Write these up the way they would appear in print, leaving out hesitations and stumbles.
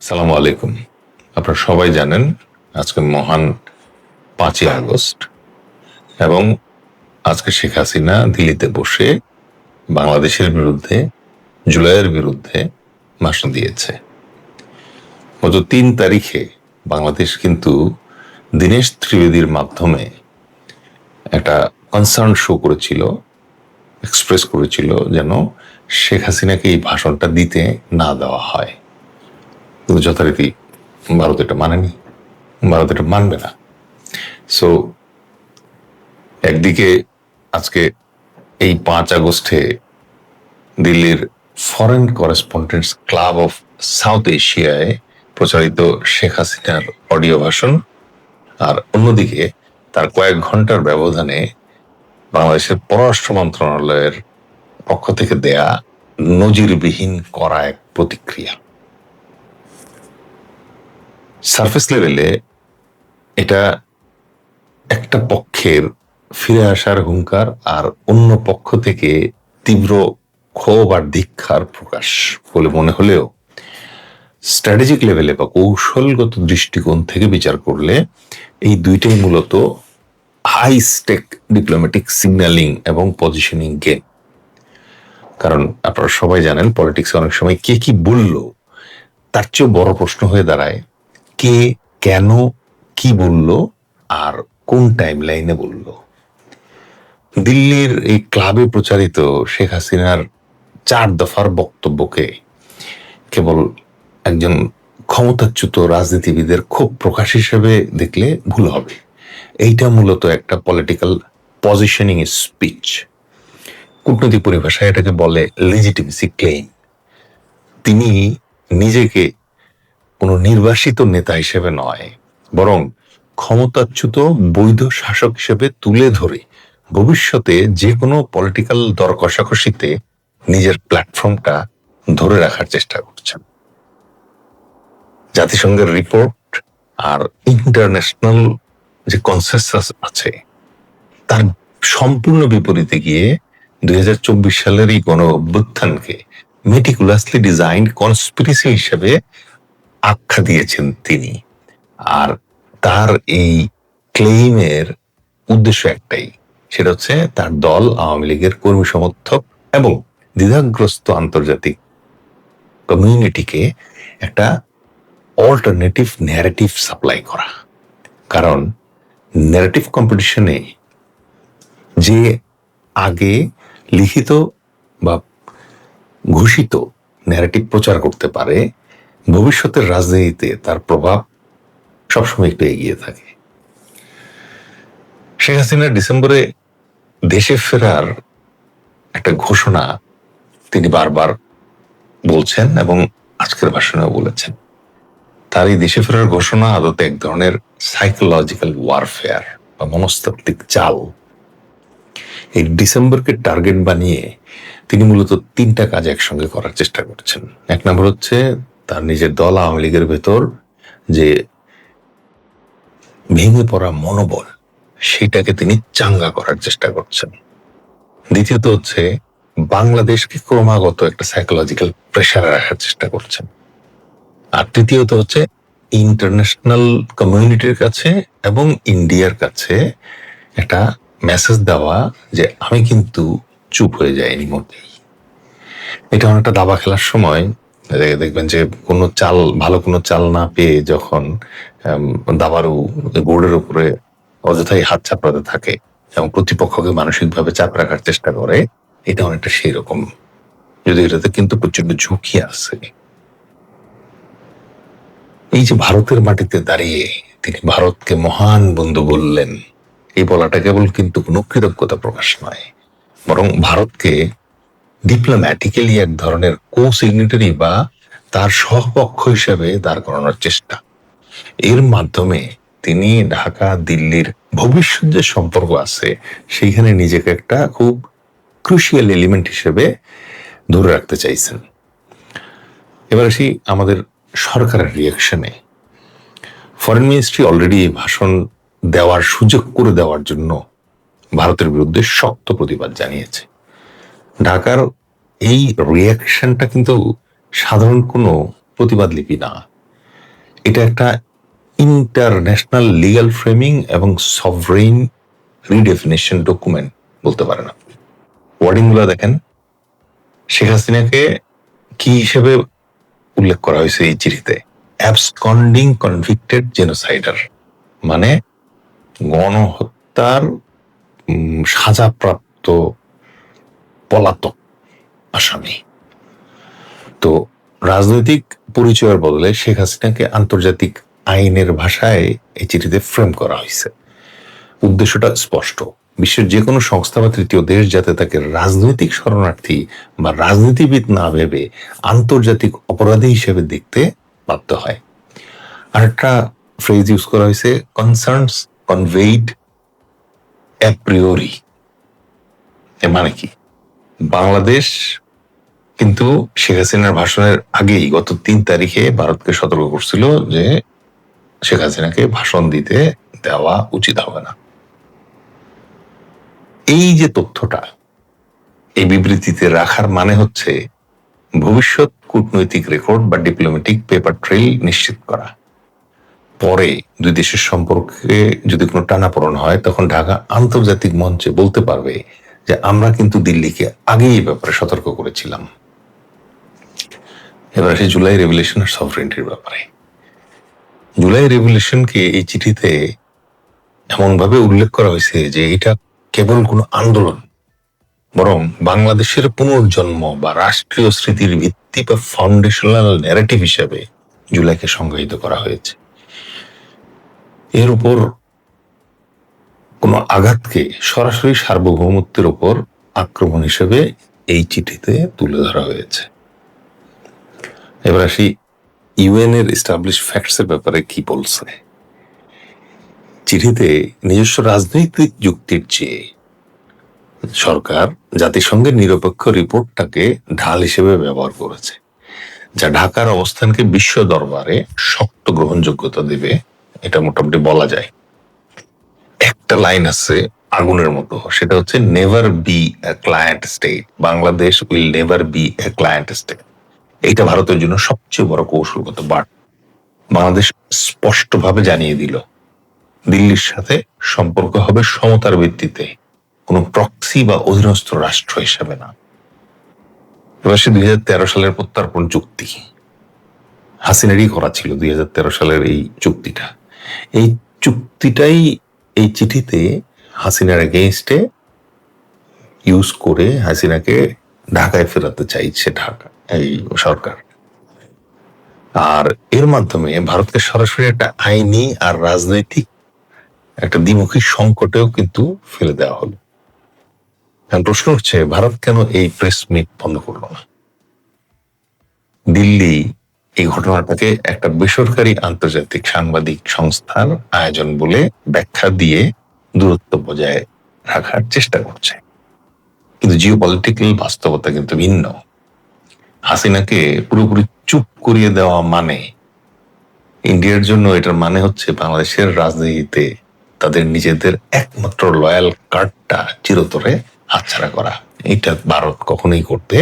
সালামু আলাইকুম। আপনারা সবাই জানেন আজকে মহান 5ই আগস্ট এবং আজকে শেখ হাসিনা দিল্লিতে বসে বাংলাদেশের বিরুদ্ধে, জুলাইয়ের বিরুদ্ধে ভাষণ দিয়েছে। গত 3 তারিখে বাংলাদেশ কিন্তু দীনেশ ত্রিবেদীর মাধ্যমে একটা কনসার্ন শো করেছিল, এক্সপ্রেস করেছিল যেন শেখ হাসিনাকে এই ভাষণটা দিতে না দেওয়া হয়। কিন্তু যথারীতি ভারত এটা মানেনি, ভারত এটা মানবে না। সো একদিকে আজকে এই 5 আগস্টে দিল্লির foreign correspondents club of south এশিয়ায় প্রচারিত শেখ হাসিনার অডিও ভাষণ, আর অন্যদিকে তার কয়েক ঘন্টার ব্যবধানে বাংলাদেশের পররাষ্ট্র মন্ত্রণালয়ের পক্ষ থেকে দেয়া নজিরবিহীন করা এক প্রতিক্রিয়া। সারফেস লেভেলে এটা একটা পক্ষের ফিরে আসার হুঙ্কার আর অন্য পক্ষ থেকে তীব্র ক্ষোভ আর ধিক্ষার প্রকাশ বলে মনে হলেও স্ট্র্যাটেজিক লেভেলে বা কৌশলগত দৃষ্টিকোণ থেকে বিচার করলে এই দুইটাই মূলত হাই স্টেক ডিপ্লোম্যাটিক সিগন্যালিং এবং পজিশনিং গেম। কারণ আপনারা সবাই জানেন পলিটিক্সে অনেক সময় কে কি বলল তার চেয়েও বড় প্রশ্ন হয়ে দাঁড়ায় কে কেন কি বলল আর কোন টাইম লাইনে বলল। দিল্লির এই ক্লাবে প্রচারিত শেখ হাসিনার 4 দফার বক্তব্যকে কেবল একজন ক্ষমতাচ্যুত রাজনীতিবিদের ক্ষোভ প্রকাশ হিসেবে দেখলে ভুল হবে। এইটা মূলত একটা পলিটিক্যাল পজিশনিং স্পিচ। কূটনৈতিক পরিভাষায় এটাকে বলে লেজিটিমেসি ক্লেইম। তিনি নিজেকে কোনো নির্বাসিত নেতা হিসেবে নয়, বরং ক্ষমতাচ্যুত বৈধ শাসক হিসেবে তুলে ধরে ভবিষ্যতে যে কোনো পলিটিক্যাল দর কষাকষিতে নিজের প্ল্যাটফর্মটা ধরে রাখার চেষ্টা করছেন। জাতিসংঘের রিপোর্ট আর ইন্টারন্যাশনাল যে কনসেনসাস আছে তার সম্পূর্ণ বিপরীতে গিয়ে 2024 সালের এই গণ অভ্যুত্থানকে মেটিকুলাসলি ডিজাইন্ড কনস্পিরেসি হিসেবে আখ্যা দিয়েছেন তিনি। আর তার এই ক্লেইমের উদ্দেশ্য একটাই, সেটা হচ্ছে তার দল আওয়ামী লীগের কর্মী সমর্থক এবং দ্বিধাগ্রস্ত আন্তর্জাতিক কমিউনিটিকে একটা অল্টারনেটিভ ন্যারেটিভ সাপ্লাই করা। কারণ ন্যারেটিভ কম্পিটিশনে যে আগে লিখিত বা ঘোষিত ন্যারেটিভ প্রচার করতে পারে, ভবিষ্যতের রাজনীতিতে তার প্রভাব সবসময় একটু এগিয়ে থাকে। শেখ হাসিনা ডিসেম্বরে দেশে ফেরার একটা ঘোষণা তিনি বারবার বলছেন এবং আজকের ভাষণেও বলেছেন। তার এই দেশে ফেরার ঘোষণা আদতে এক ধরনের সাইকোলজিক্যাল ওয়ারফেয়ার বা মনস্তাত্ত্বিক চাল। এই ডিসেম্বরকে টার্গেট বানিয়ে তিনি মূলত 3টা কাজ একসঙ্গে করার চেষ্টা করছেন। এক নম্বর হচ্ছে তার নিজের দল আওয়ামী লীগের ভেতর যে ভেঙে পড়া মনোবল, সেটাকে তিনি চাঙ্গা করার চেষ্টা করছেন। দ্বিতীয়ত হচ্ছে বাংলাদেশকে ক্রমাগত একটা সাইকোলজিক্যাল প্রেসারে রাখার চেষ্টা করছেন। আর তৃতীয়ত হচ্ছে ইন্টারন্যাশনাল কমিউনিটির কাছে এবং ইন্ডিয়ার কাছে একটা মেসেজ দেওয়া যে আমি কিন্তু চুপ হয়ে যাইনি মোটেই। এটা অনেকটা দাবা খেলার সময় দেখবেন যে কোনো চাল, ভালো কোনো চাল না পেয়ে যখন দাবারু বোর্ডের উপরে অযথাই হাত চাপড়াতে থাকে এবং প্রতিপক্ষকে মানসিকভাবে চাপ রাখার চেষ্টা করে, এটা অনেকটা সেই রকম, যদি এটাতে কিন্তু প্রচন্ড ঝুঁকি আছে। এই যে ভারতের মাটিতে দাঁড়িয়ে তিনি ভারতকে মহান বন্ধু বললেন, এই বলাটা কেবল কিন্তু কোনো কৃতজ্ঞতা প্রকাশ নয়, বরং ভারতকে ডিপ্লোম্যাটিক্যালি এক ধরনের কো সিগনেটারি বা তার সহপক্ষ হিসেবে দাঁড় করানোর চেষ্টা। এর মাধ্যমে তিনি ঢাকা দিল্লির ভবিষ্যৎ যে সম্পর্ক আছে সেইখানে নিজেকে একটা খুব ক্রুশিয়াল এলিমেন্ট হিসেবে ধরে রাখতে চাইছেন। এবার আসি আমাদের সরকারের রিয়াকশনে। ফরেন মিনিস্ট্রি অলরেডি ভাষণ দেওয়ার সুযোগ করে দেওয়ার জন্য ভারতের বিরুদ্ধে শক্ত প্রতিবাদ জানিয়েছে। ঢাকার এই রিয়াকশনটা কিন্তু সাধারণ কোনো প্রতিবাদ লিপি না, এটা একটা ইন্টারন্যাশনাল লিগ্যাল ফ্রেমিং এবং সভরেইন রিডেফিনেশন ডকুমেন্ট বলতে পারেন আপনি। ওয়ার্ডিং গুলো দেখেন, শেখ হাসিনাকে কি হিসেবে উল্লেখ করা হয়েছে এই চিঠিতে? অ্যাবসকন্ডিং কনভিক্টেড জেনোসাইডার, মানে গণহত্যার সাজাপ্রাপ্ত পলাতক আসামি। তো রাজনৈতিক পরিচয়ের বদলে শেখ হাসিনাকে আন্তর্জাতিক আইনের ভাষায় এই চিঠিতে ফ্রেম করা হয়েছে। উদ্দেশ্যটা স্পষ্ট, বিশ্বের যে কোনো সংস্থা বা তৃতীয় দেশ যাতে তাকে রাজনৈতিক শরণার্থী বা রাজনীতিবিদ না ভেবে আন্তর্জাতিক অপরাধী হিসেবে দেখতে বাধ্য হয়। আর একটা ফ্রেজ ইউজ করা হয়েছে, কনসার্নস কনভেইড অ্যাপ্রিওরি। এর মানে কি? বাংলাদেশ কিন্তু শেখ হাসিনার ভাষণের আগেই গত 3 তারিখে ভারতকে সতর্ক করছিল যে শেখ হাসিনাকে ভাষণ দিতে দেওয়া উচিত হবে না। এই যে তথ্যটা এই বিবৃতিতে রাখার মানে হচ্ছে ভবিষ্যৎ কূটনৈতিক রেকর্ড বা ডিপ্লোম্যাটিক পেপার ট্রেল নিশ্চিত করা। পরে দুই দেশের সম্পর্কে যদি কোনো টানাপোড়েন হয় তখন ঢাকা আন্তর্জাতিক মঞ্চে বলতে পারবে যে আমরা কিন্তু দিল্লিকে আগেই এই ব্যাপারে সতর্ক করেছিলাম। এবার আসে জুলাই রেভলিউশন আর সভরেন্টির ব্যাপারে। জুলাই রেভলিউশনকে এই চিঠিতে এমন ভাবে উল্লেখ করা হয়েছে যে এটা কেবল কোনো আন্দোলন, বরং বাংলাদেশের পুনর্জন্ম বা রাষ্ট্রীয় স্মৃতির ভিত্তি বা ফাউন্ডেশনাল ন্যারেটিভ হিসেবে জুলাইকে সংজ্ঞায়িত করা হয়েছে। এর উপর কোন আঘাতকে সরাসরি সার্বভৌমত্বের উপর আক্রমণ হিসেবে এই চিঠিতে তুলে ধরা হয়েছে। এবার আসি ইউএন এর এস্টাবলিশ ফ্যাক্টস এর ব্যাপারে কি বলছে। চিঠিতে নিজস্ব রাজনৈতিক যুক্তির চেয়ে সরকার জাতিসংঘের নিরপেক্ষ রিপোর্টটাকে ঢাল হিসেবে ব্যবহার করেছে, যা ঢাকার অবস্থানকে বিশ্ব দরবারে শক্ত গ্রহণযোগ্যতা দেবে, এটা মোটামুটি বলা যায়। একটা লাইন আছে আগুনের মতো, সেটা হচ্ছে never B a client state, Bangladesh will never B a client state. এইটা ভারতের জন্য সবচেয়ে বড় কৌশলগত বার্তা। বাংলাদেশ স্পষ্টভাবে জানিয়ে দিল দিল্লির সাথে সম্পর্ক হবে সমতার ভিত্তিতে, কোনো প্রক্সি বা অধীনস্থ রাষ্ট্র হিসাবে না। এবার সে 2013 সালের প্রত্যর্পণ চুক্তি হাসিনারই করা ছিল। 2013 সালের এই চুক্তিটা, এই চুক্তিটাই এই চিঠিতে হাসিনার এগেইনস্টে ইউজ করে হাসিনাকে ঢাকায় ফেরাতে চাইছে এই সরকার। আর এর মাধ্যমে ভারতকে সরাসরি একটা আইনি আর রাজনৈতিক একটা দ্বিমুখী সংকটেও কিন্তু ফেলে দেওয়া হলো। প্রশ্ন হচ্ছে, ভারত কেন এই প্রেস মিট বন্ধ করলো না? দিল্লি এই ঘটনাটাকে একটা বেসরকারি আন্তর্জাতিক সাংবাদিক সংস্থার আয়োজন বলে ব্যাখ্যা দিয়ে দূরত্ব বজায় রাখার চেষ্টা করছে, কিন্তু জিওপলিটিক্যাল বাস্তবতা কিন্তু ভিন্ন। হাসিনাকে পুরোপুরি চুপ করিয়ে দেওয়া মানে ইন্ডিয়ার জন্য এটার মানে হচ্ছে বাংলাদেশের রাজনীতিতে তাদের নিজেদের একমাত্র লয়াল কার্ডটা চিরতরে হাতছাড়া করা। এটা ভারত কখনোই করতে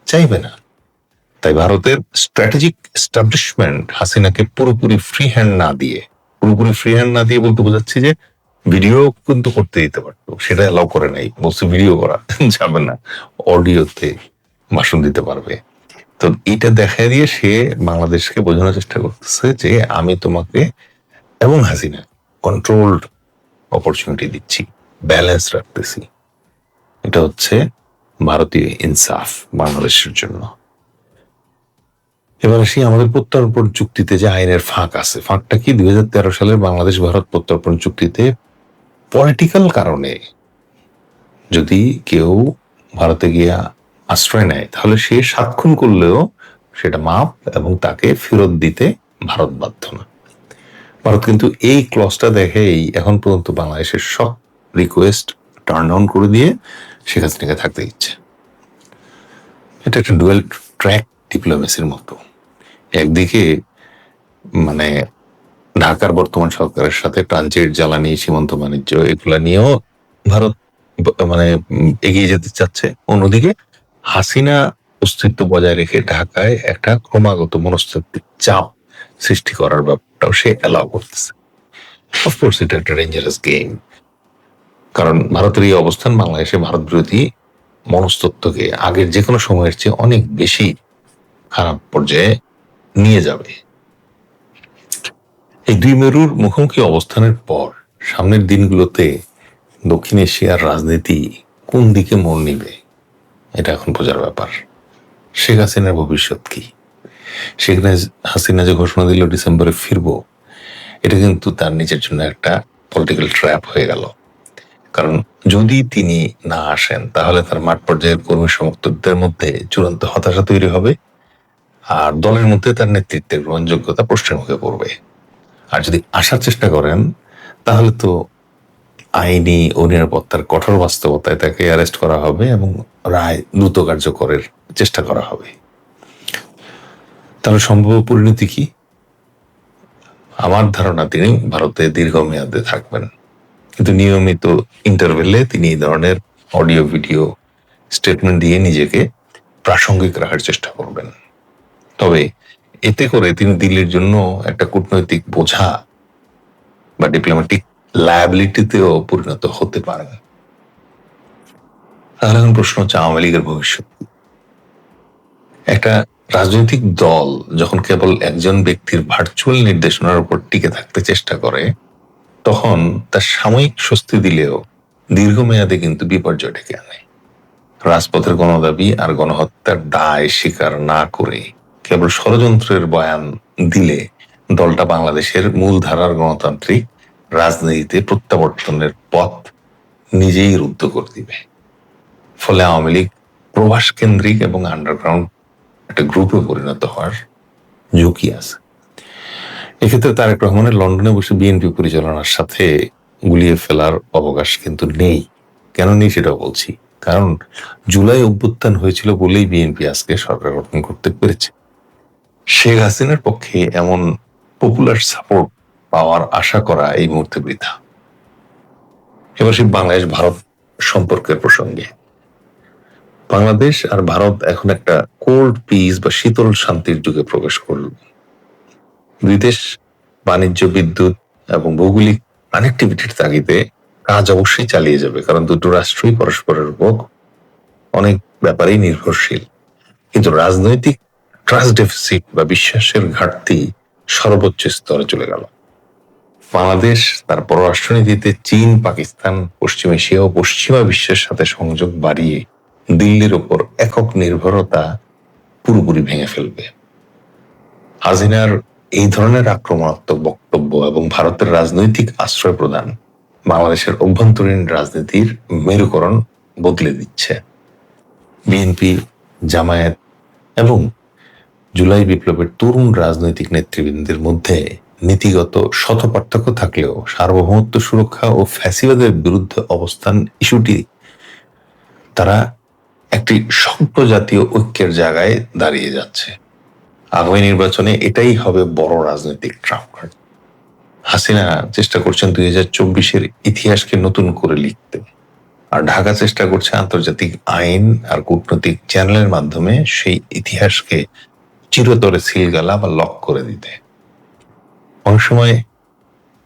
চাইবে না। তাই ভারতের স্ট্র্যাটেজিক এস্টাবলিশমেন্ট হাসিনাকে পুরোপুরি ফ্রি হ্যান্ড না দিয়ে বলতে বোঝাচ্ছি যে ভিডিও কিন্তু করতে দিতে পারতো, সেটা অ্যালাউ করে নাই, বলছে ভিডিও করা যাবে না, অডিওতে ভাষণ দিতে পারবে। তো এটা দেখা দিয়ে সে বাংলাদেশকে বোঝানোর চেষ্টা করতেছে যে আমি তোমাকে এবং হাসিনা কন্ট্রোলড অপরচুনিটি দিচ্ছি, ব্যালেন্স রাখতেছি। এটা হচ্ছে ভারতীয় ইনসাফ বাংলাদেশের জন্য। এবার আসি আমাদের প্রত্যর্পণ চুক্তিতে যে আইনের ফাঁক আছে। ফাঁকটা কি? 2013 সালের বাংলাদেশ ভারত প্রত্যর্পণ চুক্তিতে পলিটিক্যাল কারণে যদি কেউ ভারতে গিয়া আশ্রয় নেয় তাহলে সে 7 খুন করলেও সেটা মাপ এবং তাকে ফেরত দিতে ভারত বাধ্য না। ভারত কিন্তু এই ক্লজটা দেখেই এখন পর্যন্ত বাংলাদেশের সব রিকোয়েস্ট টার্ন ডাউন করে দিয়ে শেখ হাসিনাকে থাকতে দিচ্ছে। এটা একটা ডুয়েল ট্র্যাক ডিপ্লোমেসির মতো। একদিকে মানে ঢাকার বর্তমান সরকারের সাথে ট্রানজিট, জ্বালানি, সীমান্ত বাণিজ্য এগুলা নিয়েও ভারত মানে এগিয়ে যেতে চাচ্ছে, অন্যদিকে হাসিনা অস্তিত্ব বজায় রেখে ঢাকায় একটা ক্রমাগত মনস্তাত্ত্বিক চাপ সৃষ্টি করার ব্যাপারটাও সে অ্যালাউ করতেছে। অফকোর্স এটা একটা ডেঞ্জারাস গেম, কারণ ভারতের এই অবস্থান বাংলাদেশে ভারত বিরোধী মনস্তত্ত্বকে আগের যে কোনো সময়ের চেয়ে অনেক বেশি খারাপ পর্যায়ে নিয়ে যাবে। এই দুই মেরুর মুখোমুখি অবস্থানের পর সামনের দিনগুলোতে দক্ষিণ এশিয়ার রাজনীতি কোন দিকে মোড় নিবে এটা এখন বোঝার ব্যাপার। শেখ হাসিনার ভবিষ্যৎ কি? শেখ হাসিনা যে ঘোষণা দিল ডিসেম্বরে ফিরবো, এটা কিন্তু তার নিজের জন্য একটা পলিটিক্যাল ট্র্যাপ হয়ে গেল। কারণ যদি তিনি না আসেন তাহলে তার মাঠ পর্যায়ের কর্মী সমর্থকদের মধ্যে চূড়ান্ত হতাশা তৈরি হবে, আর দলের মধ্যে তার নেতৃত্বের গ্রহণযোগ্যতা প্রশ্নের মুখে পড়বে। আর যদি আসার চেষ্টা করেন তাহলে তো আইনি ও নিরাপত্তার কঠোর বাস্তবতায় তাকে অ্যারেস্ট করা হবে এবং রায় দ্রুত কার্যকরের চেষ্টা করা হবে। তাহলে সম্ভাব্য পরিণতি কি? আমার ধারণা তিনি ভারতে দীর্ঘমেয়াদে থাকবেন, কিন্তু নিয়মিত ইন্টারভেলে তিনি এই ধরনের অডিও ভিডিও স্টেটমেন্ট দিয়ে নিজেকে প্রাসঙ্গিক রাখার চেষ্টা করবেন। তবে এতে করে তিনি দিল্লির জন্য একটা কূটনৈতিক বোঝা বা ডিপ্লোম্যাটিক লায়াবিলিটিতেও পরিণত হতে পারেন। তাহলে এখন প্রশ্ন হচ্ছে আওয়ামী লীগের ভবিষ্যৎ। একটা রাজনৈতিক দল যখন কেবল একজন ব্যক্তির ভার্চুয়াল নির্দেশনার উপর টিকে থাকতে চেষ্টা করে, তখন তার সাময়িক স্বস্তি দিলেও দীর্ঘমেয়াদে কিন্তু বিপর্যয় ডেকে আনে। রাজপথের গণদাবি আর গণহত্যার দায় স্বীকার না করে কেবল ষড়যন্ত্রের বয়ান দিলে দলটা বাংলাদেশের মূলধারার গণতান্ত্রিক রাজনীতিতে প্রত্যাবর্তনের পথ নিজেই রুদ্ধ করে দিবে। ফলে আওয়ামী লীগ প্রবাস কেন্দ্রিক এবং আন্ডারগ্রাউন্ড একটা গ্রুপে পরিণত হওয়ার ঝুঁকি আছে। এক্ষেত্রে তারেক রহমানের লন্ডনে বসে বিএনপি পরিচালনার সাথে গুলিয়ে ফেলার অবকাশ কিন্তু নেই। কেন নেই সেটাও বলছি। কারণ জুলাই অভ্যুত্থান হয়েছিল বলেই বিএনপি আজকে সরকার গঠন করতে পেরেছে। শেখ হাসিনার পক্ষে এমন পপুলার সাপোর্ট পাওয়ার আশা করা এই মুহূর্তে বৃথা। এবার সেই বাংলাদেশ ভারত সম্পর্কের প্রসঙ্গে, বাংলাদেশ আর ভারত এখন একটা কোল্ড পিস বা শীতল শান্তির যুগে প্রবেশ করল। দুই দেশ বাণিজ্য, বিদ্যুৎ এবং ভৌগোলিক কানেক্টিভিটির তাগিদে কাজ অবশ্যই চালিয়ে যাবে, কারণ দুটো রাষ্ট্রই পরস্পরের উপর অনেক ব্যাপারেই নির্ভরশীল। কিন্তু রাজনৈতিক ট্রাস্ট ডেফিসিট বা বিশ্বাসের ঘাটতি সর্বোচ্চ স্তরে চলে গেল। বাংলাদেশ তার পররাষ্ট্রনীতিতে চীন, পাকিস্তান, পশ্চিম এশিয়া ও পশ্চিমা বিশ্বের সাথে সংযোগ বাড়িয়ে দিল্লির ওপর একক নির্ভরতা পুরোপুরি ভেঙে ফেলবে। হাসিনার এই ধরনের আক্রমণাত্মক বক্তব্য এবং ভারতের রাজনৈতিক আশ্রয় প্রদান বাংলাদেশের অভ্যন্তরীণ রাজনীতির মেরুকরণ বদলে দিচ্ছে। বিএনপি, জামায়াত এবং জুলাই বিপ্লবের তরুণ রাজনৈতিক নেতৃবৃন্দের মধ্যে নীতিগত শত পার্থক্য থাকলেও সার্বভৌমত্ব সুরক্ষা ও ফ্যাসিবাদের বিরুদ্ধে অবস্থান ইস্যুটি তারা একটি শক্ত জাতীয় ঐক্যের জায়গায় দাঁড়িয়ে যাচ্ছে। আগামী নির্বাচনে এটাই হবে বড় রাজনৈতিক ট্রাম্প কার্ড। হাসিনা চেষ্টা করছেন 2024-এর ইতিহাসকে নতুন করে লিখতে, আর ঢাকা চেষ্টা করছে আন্তর্জাতিক আইন আর কূটনৈতিক চ্যানেলের মাধ্যমে সেই ইতিহাসকে চিরতরে সিলগালা বা লক করে দিতে। অনেক সময়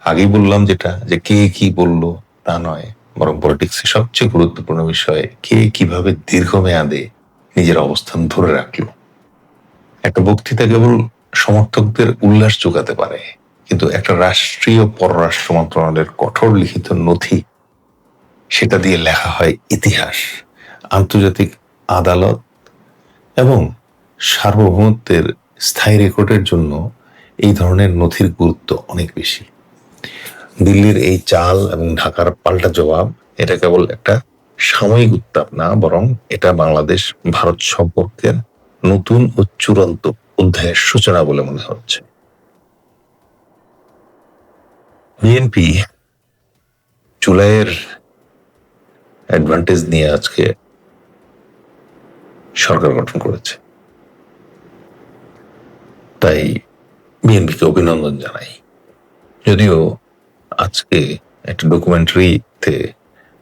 আগেই বললাম যেটা, যে কে কি বললো তা নয়, বরং পলিটিক্সের সবচেয়ে গুরুত্বপূর্ণ বিষয় কে কিভাবে দীর্ঘমেয়াদে নিজের অবস্থান ধরে রাখলো। একটা বক্তৃতা কেবল সমর্থকদের উল্লাস যোগাতে পারে, কিন্তু একটা রাষ্ট্রীয় পররাষ্ট্র মন্ত্রণালয়ের কঠোর লিখিত নথি, সেটা দিয়ে লেখা হয় ইতিহাস। আন্তর্জাতিক আদালত এবং সার্বভৌমত্বের স্থায়ী রেকর্ডের জন্য এই ধরনের নথির গুরুত্ব অনেক বেশি। দিল্লির এই চাল এবং ঢাকার পাল্টা জবাব, এটা কেবল একটা সাময়িক উত্তাপ না, বরং এটা বাংলাদেশ ভারত সম্পর্কের নতুন ও চূড়ান্ত অধ্যায়ের সূচনা বলে মনে হচ্ছে। বিএনপি জুলাইয়ের অ্যাডভান্টেজ নিয়ে আজকে সরকার গঠন করেছে, তাই বিএনপিকে অভিনন্দন জানাই। যদিও আজকে একটা ডকুমেন্টারিতে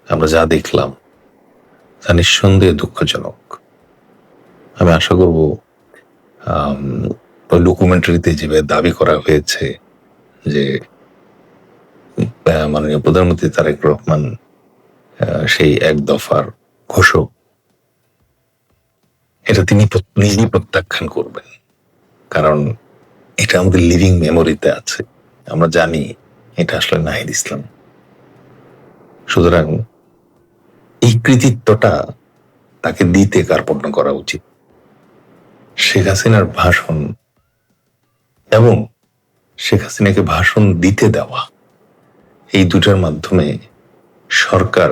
আমরা যা দেখলাম তা নিঃসন্দেহে দুঃখজনক। আমি আশা করব ওই ডকুমেন্টারিতে যেভাবে দাবি করা হয়েছে যে মাননীয় প্রধানমন্ত্রী তারেক রহমান সেই এক দফার ঘোষক, এটা তিনি নিজেই প্রত্যাখ্যান করবেন, কারণ এটা আমাদের লিভিং মেমোরিতে আছে, আমরা জানি এটা আসলে নাহিদ ইসলাম। সুতরাং এই কৃতিত্বটা তাকে দিতে কার্পণ্য করা উচিত। শেখ হাসিনার ভাষণ এবং শেখ হাসিনাকে ভাষণ দিতে দেওয়া, এই দুটার মাধ্যমে সরকার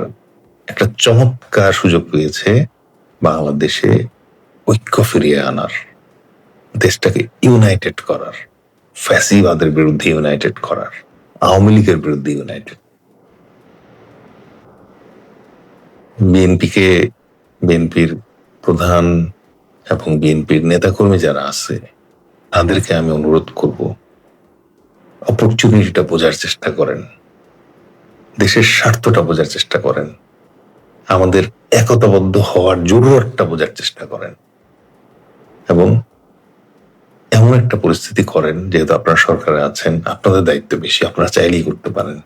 একটা চমৎকার সুযোগ পেয়েছে বাংলাদেশে ঐক্য ফিরিয়ে আনার, দেশটাকে ইউনাইটেড করার, ফ্যাসিবাদের বিরুদ্ধে ইউনাইটেড করার, আওয়ামী লীগের বিরুদ্ধে ইউনাইটেড। বিএনপির প্রধান এবং বিএনপির নেতাকর্মী যারা আছে তাদেরকে আমি অনুরোধ করব, অপরচুনিটিটা বোঝার চেষ্টা করেন, দেশের স্বার্থটা বোঝার চেষ্টা করেন, আমাদের একতাবদ্ধ হওয়ার জরুরতটা বোঝার চেষ্টা করেন এবং এমন একটা পরিস্থিতি করেন, যেহেতু আপনারা সরকারে আছেন, আপনাদের দায়িত্ব বেশি, আপনারা চাইলেই করতে পারেন,